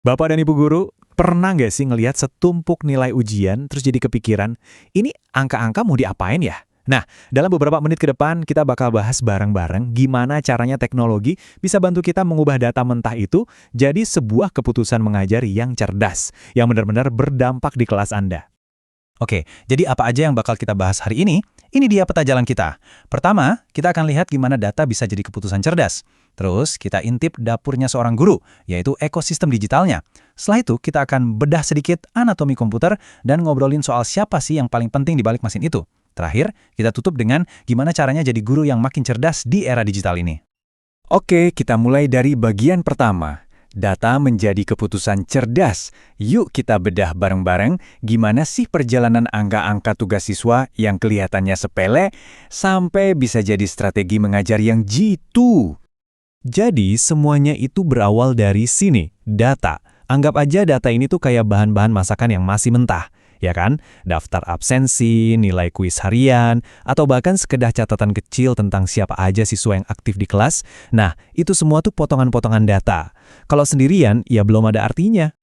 Bapak dan Ibu guru, pernah nggak sih ngelihat setumpuk nilai ujian terus jadi kepikiran, ini angka-angka mau diapain ya? Nah, dalam beberapa menit ke depan kita bakal bahas bareng-bareng gimana caranya teknologi bisa bantu kita mengubah data mentah itu jadi sebuah keputusan mengajar yang cerdas, yang benar-benar berdampak di kelas Anda. Oke, jadi apa aja yang bakal kita bahas hari ini? Ini dia peta jalan kita. Pertama, kita akan lihat gimana data bisa jadi keputusan cerdas. Terus, kita intip dapurnya seorang guru, yaitu ekosistem digitalnya. Setelah itu, kita akan bedah sedikit anatomi komputer dan ngobrolin soal siapa sih yang paling penting di balik mesin itu. Terakhir, kita tutup dengan gimana caranya jadi guru yang makin cerdas di era digital ini. Oke, kita mulai dari bagian pertama. Data menjadi keputusan cerdas. Yuk kita bedah bareng-bareng gimana sih perjalanan angka-angka tugas siswa yang kelihatannya sepele sampai bisa jadi strategi mengajar yang jitu. Jadi semuanya itu berawal dari sini, data. Anggap aja data ini tuh kayak bahan-bahan masakan yang masih mentah. Ya kan? Daftar absensi, nilai kuis harian, atau bahkan sekedar catatan kecil tentang siapa aja siswa yang aktif di kelas. Nah, itu semua tuh potongan-potongan data. Kalau sendirian, ya belum ada artinya.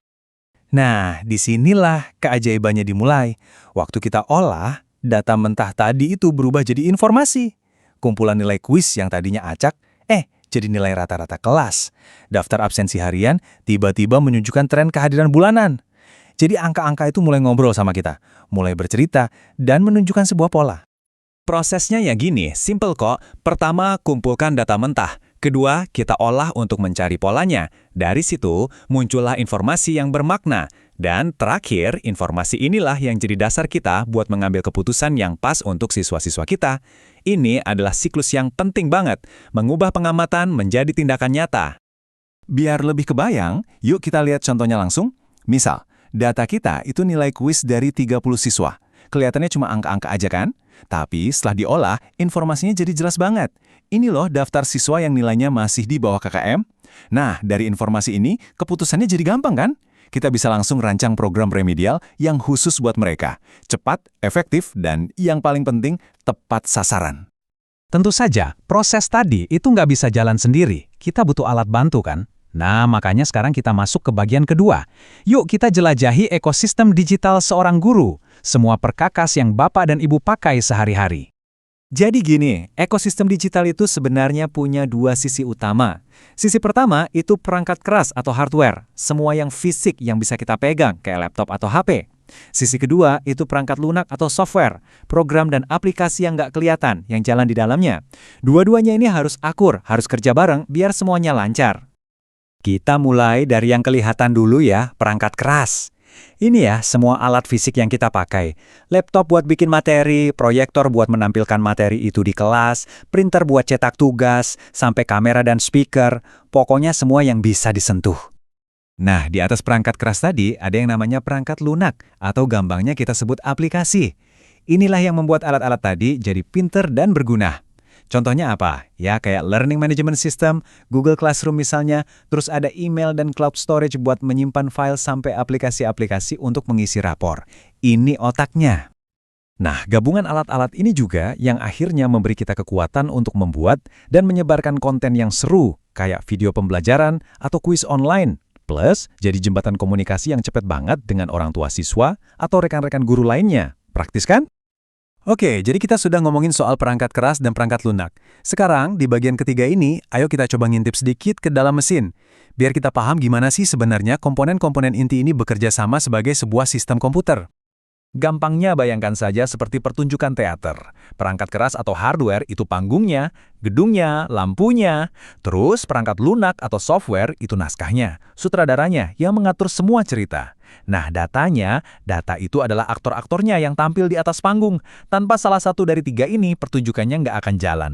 Nah, disinilah keajaibannya dimulai. Waktu kita olah, data mentah tadi itu berubah jadi informasi. Kumpulan nilai kuis yang tadinya acak, jadi nilai rata-rata kelas. Daftar absensi harian tiba-tiba menunjukkan tren kehadiran bulanan. Jadi angka-angka itu mulai ngobrol sama kita, mulai bercerita, dan menunjukkan sebuah pola. Prosesnya ya gini, simple kok. Pertama, kumpulkan data mentah. Kedua, kita olah untuk mencari polanya. Dari situ, muncullah informasi yang bermakna. Dan terakhir, informasi inilah yang jadi dasar kita buat mengambil keputusan yang pas untuk siswa-siswa kita. Ini adalah siklus yang penting banget, mengubah pengamatan menjadi tindakan nyata. Biar lebih kebayang, yuk kita lihat contohnya langsung. Misal, data kita itu nilai kuis dari 30 siswa. Kelihatannya cuma angka-angka aja kan? Tapi setelah diolah, informasinya jadi jelas banget. Ini loh daftar siswa yang nilainya masih di bawah KKM. Nah, dari informasi ini, keputusannya jadi gampang kan? Kita bisa langsung rancang program remedial yang khusus buat mereka. Cepat, efektif, dan yang paling penting, tepat sasaran. Tentu saja, proses tadi itu nggak bisa jalan sendiri. Kita butuh alat bantu kan? Nah, makanya sekarang kita masuk ke bagian kedua. Yuk kita jelajahi ekosistem digital seorang guru. Semua perkakas yang Bapak dan Ibu pakai sehari-hari. Jadi gini, ekosistem digital itu sebenarnya punya dua sisi utama. Sisi pertama itu perangkat keras atau hardware, semua yang fisik yang bisa kita pegang, kayak laptop atau HP. Sisi kedua itu perangkat lunak atau software, program dan aplikasi yang nggak kelihatan, yang jalan di dalamnya. Dua-duanya ini harus akur, harus kerja bareng biar semuanya lancar. Kita mulai dari yang kelihatan dulu ya, perangkat keras. Ini ya, semua alat fisik yang kita pakai. Laptop buat bikin materi, proyektor buat menampilkan materi itu di kelas, printer buat cetak tugas, sampai kamera dan speaker, pokoknya semua yang bisa disentuh. Nah, di atas perangkat keras tadi ada yang namanya perangkat lunak, atau gampangnya kita sebut aplikasi. Inilah yang membuat alat-alat tadi jadi pinter dan berguna. Contohnya apa? Ya kayak Learning Management System, Google Classroom misalnya, terus ada email dan cloud storage buat menyimpan file sampai aplikasi-aplikasi untuk mengisi rapor. Ini otaknya. Nah, gabungan alat-alat ini juga yang akhirnya memberi kita kekuatan untuk membuat dan menyebarkan konten yang seru, kayak video pembelajaran atau kuis online. Plus, jadi jembatan komunikasi yang cepat banget dengan orang tua siswa atau rekan-rekan guru lainnya. Praktis kan? Oke, jadi kita sudah ngomongin soal perangkat keras dan perangkat lunak. Sekarang, di bagian ketiga ini, ayo kita coba ngintip sedikit ke dalam mesin. Biar kita paham gimana sih sebenarnya komponen-komponen inti ini bekerja sama sebagai sebuah sistem komputer. Gampangnya bayangkan saja seperti pertunjukan teater. Perangkat keras atau hardware itu panggungnya, gedungnya, lampunya. Terus perangkat lunak atau software itu naskahnya, sutradaranya yang mengatur semua cerita. Nah, data itu adalah aktor-aktornya yang tampil di atas panggung. Tanpa salah satu dari tiga ini, pertunjukannya nggak akan jalan.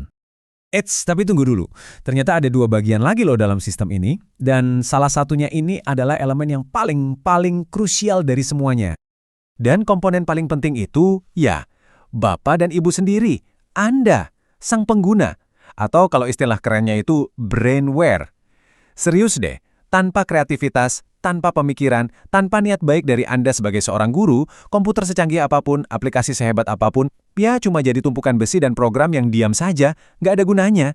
Eits, tapi tunggu dulu. Ternyata ada dua bagian lagi loh dalam sistem ini. Dan salah satunya ini adalah elemen yang paling krusial dari semuanya. Dan komponen paling penting itu, ya, Bapak dan Ibu sendiri, Anda, sang pengguna. Atau kalau istilah kerennya itu brainware. Serius deh, tanpa kreativitas, tanpa pemikiran, tanpa niat baik dari Anda sebagai seorang guru, komputer secanggih apapun, aplikasi sehebat apapun, ya cuma jadi tumpukan besi dan program yang diam saja, nggak ada gunanya.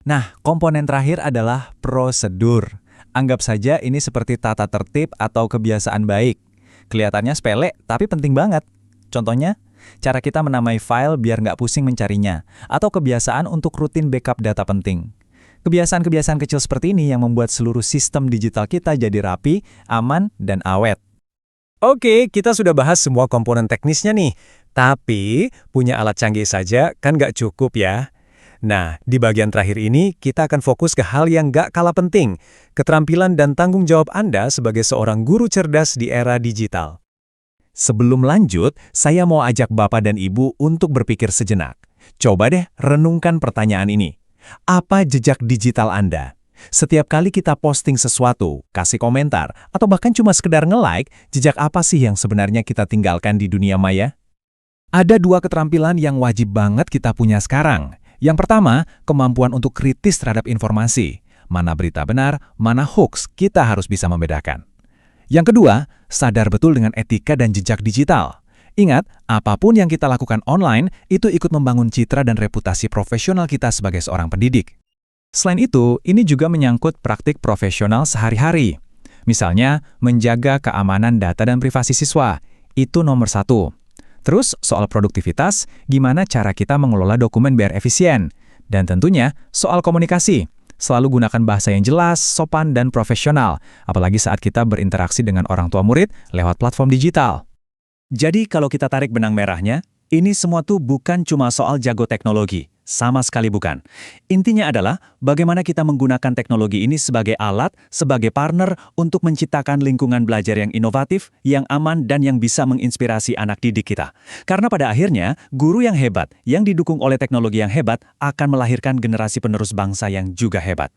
Nah, komponen terakhir adalah prosedur. Anggap saja ini seperti tata tertib atau kebiasaan baik. Kelihatannya sepele, tapi penting banget. Contohnya, cara kita menamai file biar nggak pusing mencarinya, atau kebiasaan untuk rutin backup data penting. Kebiasaan-kebiasaan kecil seperti ini yang membuat seluruh sistem digital kita jadi rapi, aman, dan awet. Oke, kita sudah bahas semua komponen teknisnya nih. Tapi, punya alat canggih saja kan nggak cukup ya. Nah, di bagian terakhir ini, kita akan fokus ke hal yang nggak kalah penting. Keterampilan dan tanggung jawab Anda sebagai seorang guru cerdas di era digital. Sebelum lanjut, saya mau ajak Bapak dan Ibu untuk berpikir sejenak. Coba deh renungkan pertanyaan ini. Apa jejak digital Anda? Setiap kali kita posting sesuatu, kasih komentar, atau bahkan cuma sekedar nge-like, jejak apa sih yang sebenarnya kita tinggalkan di dunia maya? Ada dua keterampilan yang wajib banget kita punya sekarang. Yang pertama, kemampuan untuk kritis terhadap informasi. Mana berita benar, mana hoax, kita harus bisa membedakan. Yang kedua, sadar betul dengan etika dan jejak digital. Ingat, apapun yang kita lakukan online, itu ikut membangun citra dan reputasi profesional kita sebagai seorang pendidik. Selain itu, ini juga menyangkut praktik profesional sehari-hari. Misalnya, menjaga keamanan data dan privasi siswa. Itu nomor 1. Terus, soal produktivitas, gimana cara kita mengelola dokumen biar efisien. Dan tentunya, soal komunikasi. Selalu gunakan bahasa yang jelas, sopan, dan profesional. Apalagi saat kita berinteraksi dengan orang tua murid lewat platform digital. Jadi, kalau kita tarik benang merahnya, ini semua tuh bukan cuma soal jago teknologi. Sama sekali bukan. Intinya adalah bagaimana kita menggunakan teknologi ini sebagai alat, sebagai partner untuk menciptakan lingkungan belajar yang inovatif, yang aman, dan yang bisa menginspirasi anak didik kita. Karena pada akhirnya, guru yang hebat, yang didukung oleh teknologi yang hebat, akan melahirkan generasi penerus bangsa yang juga hebat.